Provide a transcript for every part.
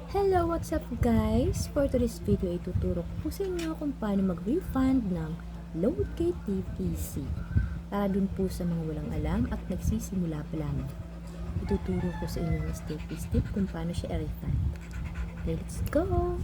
Hello, what's up guys? For today's video, ituturo ko po sa inyo kung paano mag-refund ng load kay TPC. Para dun po sa mga walang alam at nagsisimula pa lang. Ituturo ko sa inyo step by step kung paano siya i-refund. Let's go!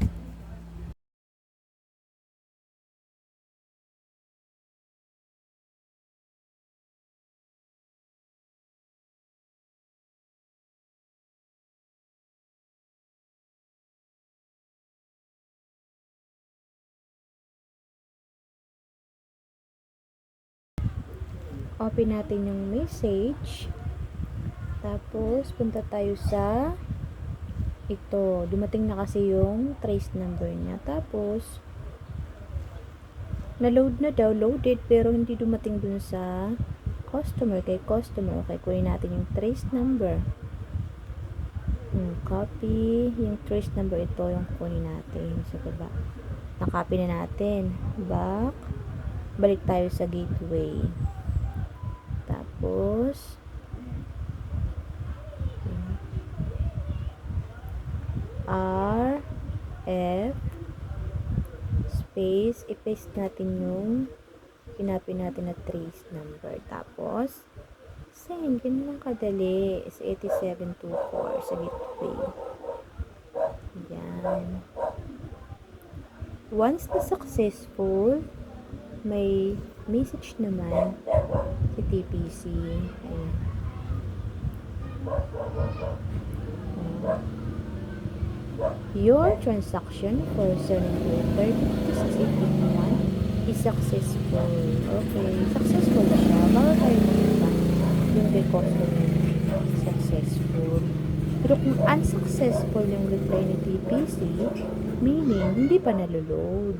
Open natin yung message. Tapos, punta tayo sa ito. Dumating na kasi yung trace number niya. Tapos, na-load na daw, loaded, pero hindi dumating dun sa customer. Kay customer, okay, kunin natin yung trace number. Copy, yung trace number, ito yung kunin natin sa baba. Na-copy na natin. Back. Balik tayo sa gateway. Tapos, R, F, space, i-paste natin yung pinapin natin na trace number. Tapos, send. Ganun lang kadali. Is 8724 sa gateway. Yan. Once na successful, may message naman si TPC. Ayan. Your transaction for 730.5681 is successful. Okay, successful na siya. Bago tayo mag-refund yung kay customer, successful. Pero kung unsuccessful yung reply ni TPC, meaning hindi pa naloload,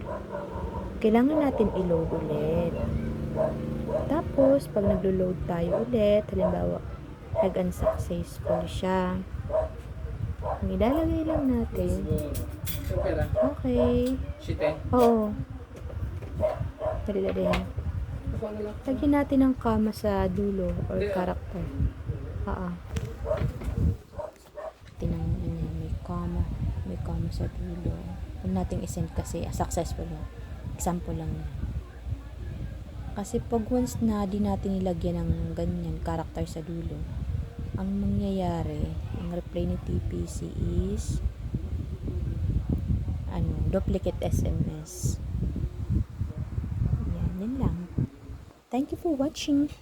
kailangan natin i-load ulit. Tapos, pag naglo-load tayo ulit, halimbawa, nag-unsuccessful siya, ang ilalagay lang natin, okay, oo, dali-dali, lagyan natin ng comma sa dulo or character. May comma sa dulo. Huwag natin isend kasi successful na. Example lang yan. Kasi pag once na di natin ilagyan ng ganyan character sa dulo, ang mangyayari, ang reply ni TPC is duplicate SMS. Yan lang. Thank you for watching.